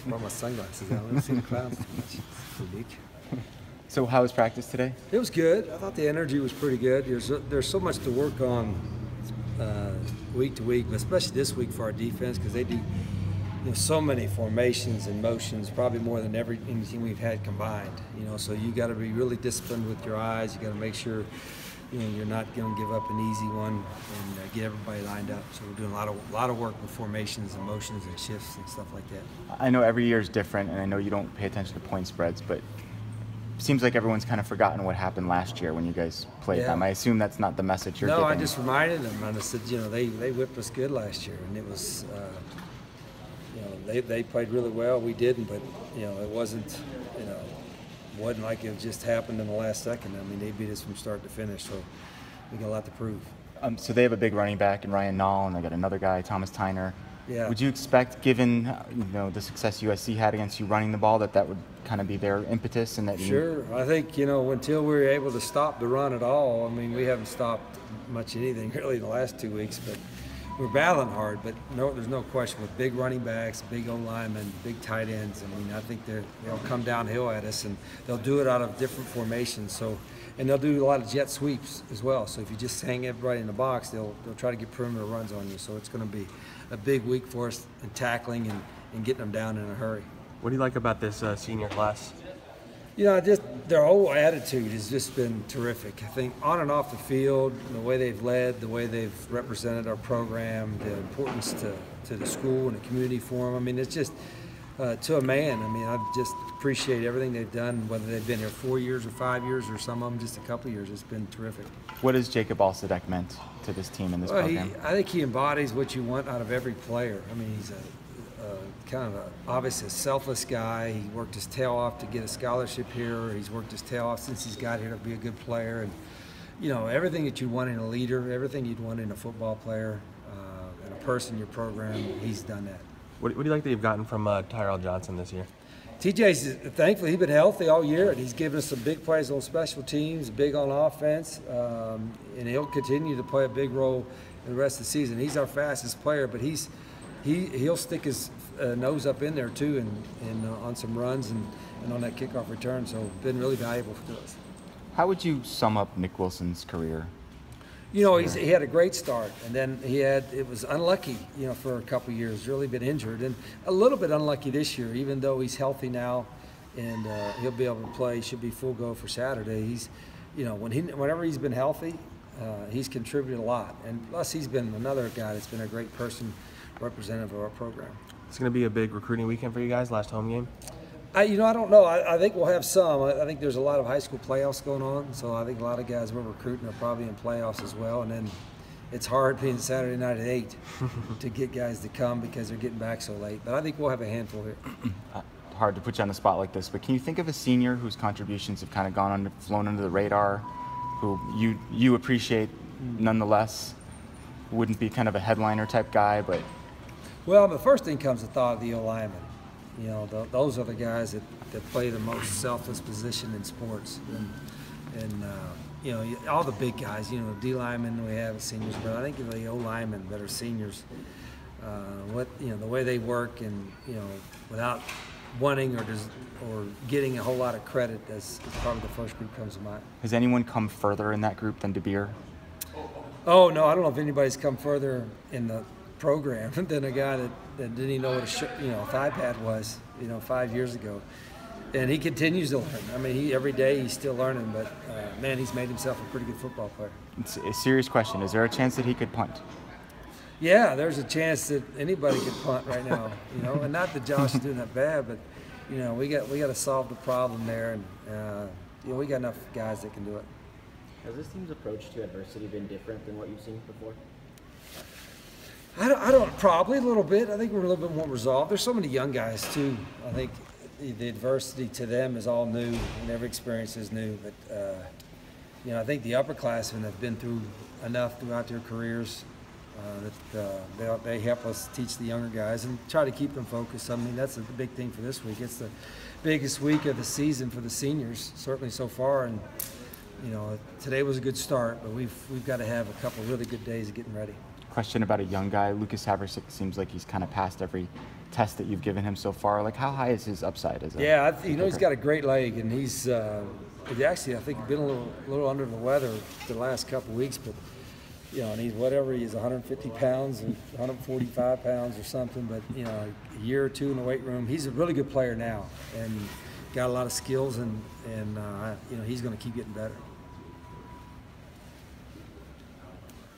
brought my sunglasses out. I don't see the clouds too much. It's unique. So how was practice today? It was good. I thought the energy was pretty good. There's so much to work on week to week, but especially this week for our defense because they do so many formations and motions, probably more than anything we've had combined. So you got to be really disciplined with your eyes. You got to make sure you're not going to give up an easy one and get everybody lined up. So we're doing a lot of work with formations and motions and shifts and stuff like that. I know every year is different, and I know you don't pay attention to point spreads, but seems like everyone's kind of forgotten what happened last year when you guys played them. I assume that's not the message you're giving. No, I just reminded them, and I said, they whipped us good last year, and it was, they played really well. We didn't, but it wasn't like it just happened in the last second. I mean, they beat us from start to finish, so we got a lot to prove. So they have a big running back in Ryan Nall, and they got another guy, Thomas Tyner. Yeah. Would you expect, given the success USC had against you running the ball, that would kind of be their impetus? And that Sure. I think until we were able to stop the run at all. I mean, we haven't stopped much anything really in the last 2 weeks, but we're battling hard. But there's no question with big running backs, big O linemen, big tight ends. I mean, I think they'll come downhill at us, and they'll do it out of different formations. And they'll do a lot of jet sweeps as well. So if you just hang everybody in the box, they'll try to get perimeter runs on you. So it's going to be a big week for us in tackling and getting them down in a hurry. What do you like about this senior class? Just their whole attitude has just been terrific. I think on and off the field, the way they've led, the way they've represented our program, the importance to the school and the community for them. I mean, it's just to a man. I mean, I just appreciate everything they've done, whether they've been here 4 years or 5 years or some of them just a couple of years. It's been terrific. What has Jacob Alsadek meant to this team and this program? I think he embodies what you want out of every player. I mean, he's obviously a selfless guy. He worked his tail off to get a scholarship here. He's worked his tail off since he's got here to be a good player. And, everything that you want in a leader, everything you'd want in a football player, and a person in your program, he's done that. What do you like that you've gotten from Tyrell Johnson this year? TJ's, thankfully, he's been healthy all year, and he's given us some big plays on special teams, big on offense, and he'll continue to play a big role in the rest of the season. He's our fastest player, but he'll stick his nose up in there too, and on some runs and on that kickoff return. So been really valuable to us. How would you sum up Nick Wilson's career? He had a great start, and then it was unlucky, for a couple of years, really been injured, and a little bit unlucky this year, even though he's healthy now, and he'll be able to play, should be full go for Saturday. He's, whenever he's been healthy, he's contributed a lot, and plus he's been another guy that's been a great person, representative of our program. It's going to be a big recruiting weekend for you guys, last home game? I don't know. I think we'll have some. I think there's a lot of high school playoffs going on, so I think a lot of guys we're recruiting are probably in playoffs as well. And then it's hard being Saturday night at 8 to get guys to come because they're getting back so late. But I think we'll have a handful here. Hard to put you on the spot like this, but can you think of a senior whose contributions have kind of flown under the radar, who you appreciate nonetheless, who wouldn't be kind of a headliner type guy, but? Well, the first thing comes to thought of the O-linemen. Those are the guys that play the most selfless position in sports. And all the big guys, D linemen we have as seniors, but I think the O-linemen that are seniors, the way they work and, without wanting or getting a whole lot of credit, is probably the first group comes to mind. Has anyone come further in that group than DeBeer? Oh, no, I don't know if anybody's come further in the program than a guy that didn't even know what a thigh pad was, 5 years ago. And he continues to learn. I mean, every day he's still learning, but man, he's made himself a pretty good football player. It's a serious question. Is there a chance that he could punt? Yeah, there's a chance that anybody could punt right now, and not that Josh is doing that bad, but we got to solve the problem there, and we got enough guys that can do it. Has this team's approach to adversity been different than what you've seen before? I don't, probably a little bit. I think we're a little bit more resolved. There's so many young guys too. I think the adversity to them is all new, and every experience is new. But I think the upperclassmen have been through enough throughout their careers that they help us teach the younger guys and try to keep them focused. I mean, that's the big thing for this week. It's the biggest week of the season for the seniors, certainly so far. And today was a good start, but we've got to have a couple really good days of getting ready. Question about a young guy. Lucas Haversick seems like he's kind of passed every test that you've given him so far? Like, how high is his upside as a Yeah, he's kicker? got a great leg, and he's actually, I think, been a little under the weather the last couple of weeks, but and he's whatever, he's 150 pounds or 145 pounds or something, but a year or two in the weight room, he's a really good player now, and got a lot of skills, and he's going to keep getting better.